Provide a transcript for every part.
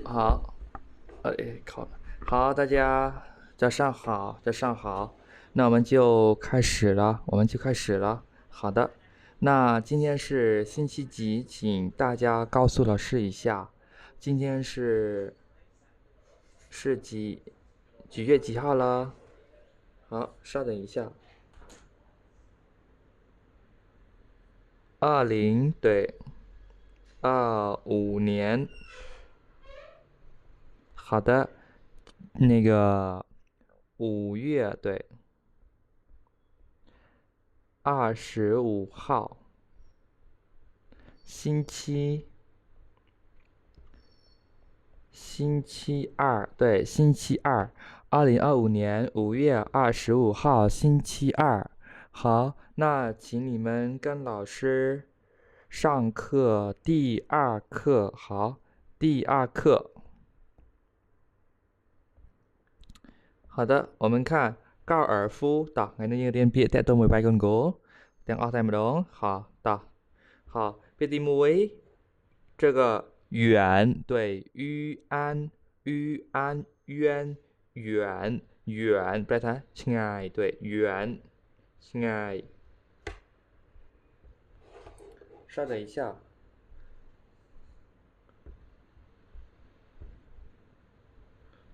好，好，大家早上好，早上好，那我们就开始了，好的，那今天是星期几？请大家告诉老师一下，今天是几月几号了？好，稍等一下，对，25年，好的，那个5月对25号，星期二，对，星期二，2025年5月25号，星期二。好，那请你们跟老师上课第二课，好，第二课。好的，我们看高尔夫ต่องั้นยังเรียนเปียแต่ตัวมวยไปก่อนโกទាំងអស់តែម្ដង好ต่อ好เปียទី1这个远对远แปลថាឆ្ងាយ对远ឆ្ងាយ稍等一下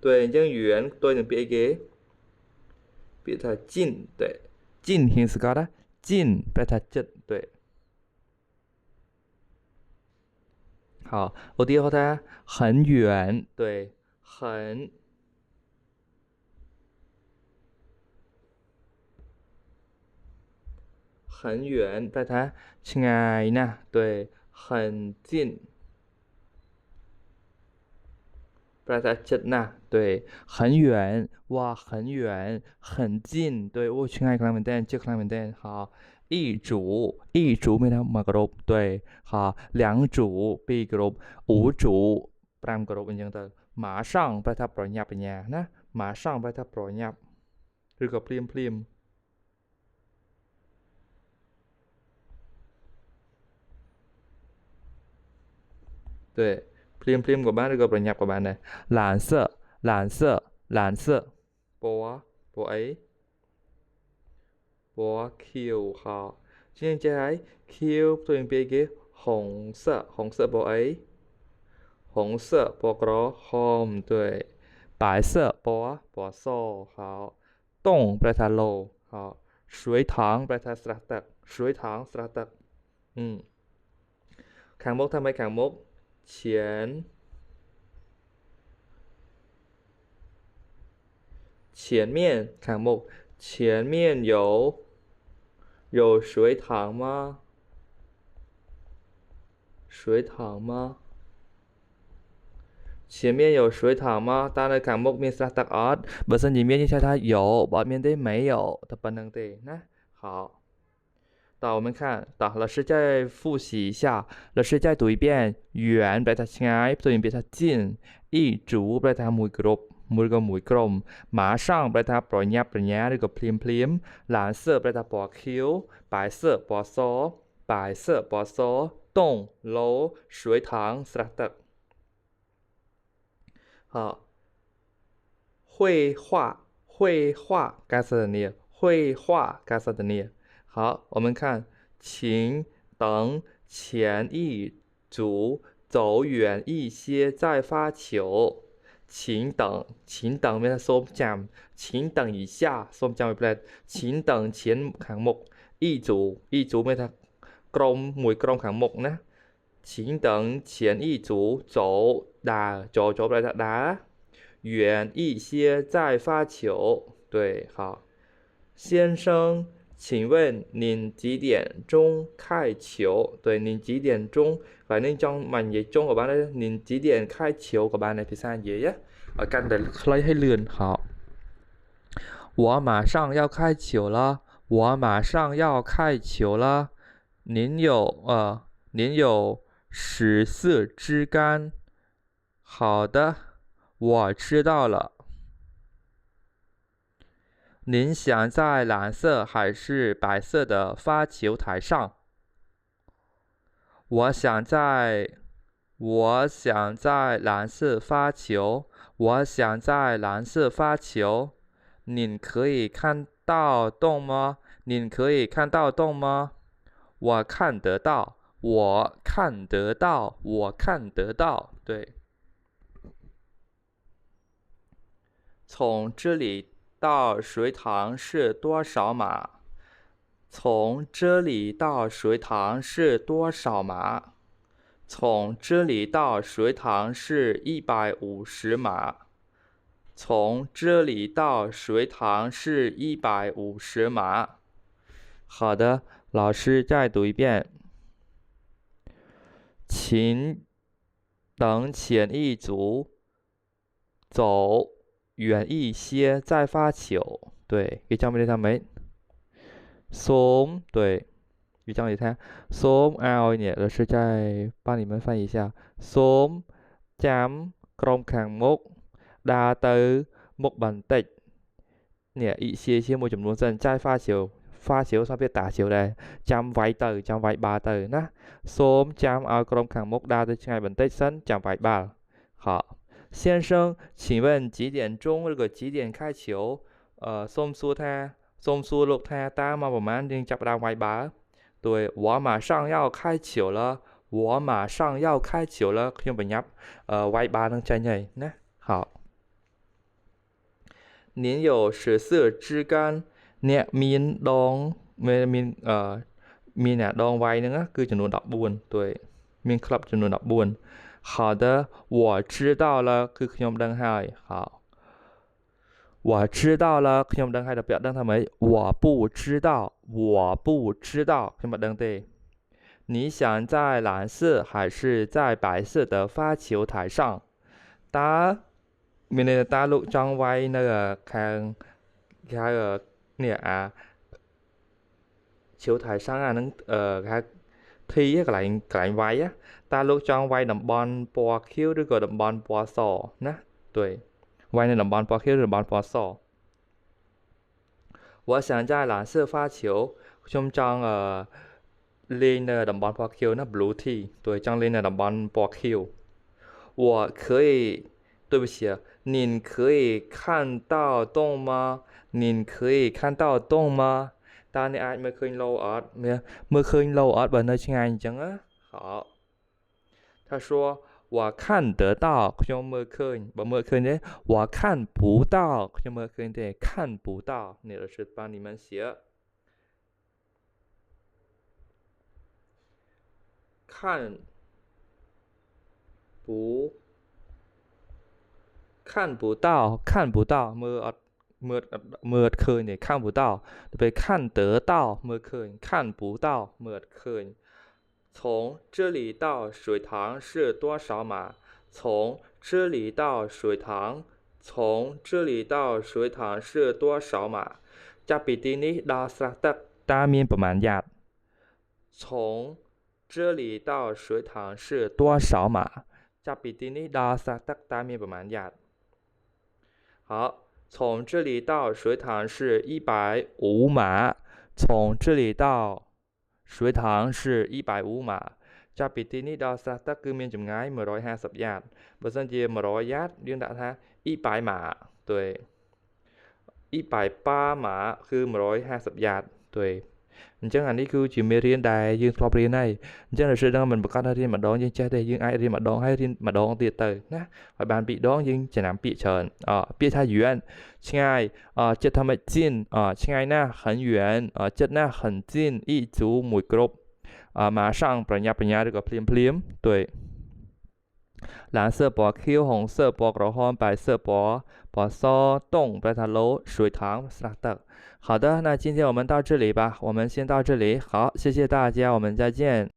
对អញ្ចឹង远对នឹងពាក្យអីគេពាក្យថា近对近ហ៊ានស្គាល់ណា近แปลថាជិត对好，我第二它很远，对，很远，แปลថាឆ្ងាយណាស់对很近แปลថាជិតណាស់对很远哇很远很近对អូឆ្ងាយខ្លាំងមែនតើជិតខ្លាំងមែនតើ好一组មានថា1គ្រាប់对好2组2គ្រាប់5组5គ្រាប់អញ្ចឹងទៅ马上แปลថាប្រញាប់ប្រញាល់ណា马上แปลថាប្រញាប់ឬក៏ភ្លាម对ភ្លាមក៏បានឬក៏ប្រញាប់ក៏បានដែរ蓝色ពណ៌អីពណ៌ខៀវហោជាងចេះហើយខៀវផ្ទុយពីគេ红色ពណ៌អី红色ពណ៌ក្រហម对白色ពណ៌ស好洞แปลថាโล好水塘แปลថាស្រះទឹក水塘ស្រះទឹកខាងមុខថាម៉េចខាងមុខ前面看木前面有水塘吗前面有水塘吗ตาในខាងមុខមានស្រះទឹកអត់បើសិនជាមានយើងใช้ថា有បើអត់មានទេ没有តែប៉ុណ្្នឹងទេណា好我们看老师再复习一下老师再读一遍远แปลថាឆ្ងាយផ្ទុយពីថា近一组แปลថាមួយក្រុម马上แปลថាប្រញាប់ប្រញាល់ឬក៏ភ្លាម蓝色แปลថាពណ៌ខៀវ白色ពណ៌ស洞ឡូ水塘ស្រះទឹក好绘画该说的念绘画该说的念好我们看请等前一组走远一些再发球请等មានសូមចាំ请等一下សូមចាំមួយផ្លែត请等前ខាងមុខ一组មានថាក្រុមមួយក្រុមខាងមុខណា请等前一组走ដើរចូលផ្លែថាដើរ远一些再发球对好先生请问您几点钟开球对您几点钟phải nên trong màn dịch chung của bạn đấy您几点开球của bạn này thì sao vậy á ở cạnh để lấy hay lườn họ 我马上要开球了您有14支杆好的我知道了您想在蓝色还是白色的发球台上我想在我想在蓝色发球。我想在蓝色发球。您可以看到洞吗？您可以看到洞吗？我看得到。我看得到。我看得到。对。从这里到水塘是多少码？从这里到水塘是多少码？从这里到水塘是150码。从这里到水塘是150码。好的，老师再读一遍。请等前一组走远一些再发球。对，cái trong đây tham mấy số 对。语章里看 số ao เนี่ย老师再帮你们翻译一下 số ចាំក្រុមខាងមុខដើរទៅមុខបន្តិចเนี่ยอีเชียមួយចំនួនសិនចាយហ្វាជៀវសំភារតាជៀវដែរចាំវាយទៅចាំវាយបាល់ទៅណាសូមចាំឲ្យក្រុមខាងមុខដើរទៅឆ្ងាយបន្តិចសិនចាំវាយបាល់好先生请问几点钟ឬក៏几点开球សូមសួរលោកថាតើមកប្រហែលយើងចាប់ផ្ដើមវាយបាល់对我马上要开球了我马上要开球了ខ្ញុំប្រញាប់វាយបាល់នឹងចេញហើយណា好您有14支杆អ្នកមានដងមានអ្នកដងវាយហ្នឹងគឺចំនួន14对មានក្លឹបចំនួន14好的我知道了គឺខ្ញុំដឹងហើយ好我知道了ខ្ញុំដឹងហើយដល់ពាក្យដឹងថាម៉េច我不知道我不知道ខ្ញុំមិនដឹងទេ你想在蓝色还是在白色的发球台上តើមានន័យថាលោកចង់វាយនៅខាងគេហៅនេះឈៀវថៃសាំងអានឹងគេហៅធីកន្លែងវាយតើលោកចង់វាយតំបន់ពណ៌ខៀវឬក៏តំបន់ពណ៌សណា对វាយនៅតំបន់ពណ៌ខៀវឬតំបន់ពណ៌ស我想在蓝色发球ខ្ញុំចង់លេងនៅតំបន់ពណ៌ខៀវណា blue tea 对ចង់លេងនៅតំបន់ពណ៌ខៀវ我可以对不起您可以看到洞吗您可以看到洞吗តើអ្នកអាចមើលឃើញឡូអត់មើលឃើញឡូអត់បើនៅឆ្ងាយអញ្ចឹងណា好他说我看得到ខ្ញុំមើលឃើញបើមើលឃើញទេ我看不到ខ្ញុំមើលឃើញទេ看不到你的是帮你们写看不到看不到មើលអត់មើលឃើញទេ看不到ទៅពេល看得到មើលឃើញ看不到មើលឃើញ从这里到水塘是多少码从这里到水塘从这里到水塘是多少码ចាប់ពីទីនេះដល់ស្រះទឹកតើមានប្រមាណយ៉ាត从这里到水塘是多少码ចាប់ពីទីនេះដល់ស្រះទឹកតើមានប្រមាណយ៉ាត好从这里到水塘是150码从这里到水塘是150码ចាប់ពីទីនេះដល់ស្រះទឹកគឺមានចម្ងាយ150យ៉ាតបើសិនជា100យ៉ាតយើងដាក់ថា100码对180码គឺ150យ៉ាត对អញ្ចឹងអានេះគឺជាមេរៀនដែលយើងធ្លាប់រៀនហើយអញ្ចឹងដល់ដល់មិនប្រកាសថារៀនម្ដងយើងចេះទេយើងអាចរៀនម្ដងហើយរៀនម្ដងទៀតទៅណាឲ្យបាន2ដងយើងចំណាំពាក្យច្រើនពាក្យថា远ឆ្ងាយចិត្តថាម៉េច近ឆ្ងាយណាស់很远ចិត្តណាស់很近一组មួយគ្រប់马上ប្រញាប់ប្រញាល់ឬក៏ភ្លាម对蓝色ពណ៌ខៀវ红色ពណ៌ក្រហម白色ពណ៌ស洞ប្រែថាឡូ水塘ស្រះទឹក好的那今天我们到这里吧我们先到这里好谢谢大家我们再见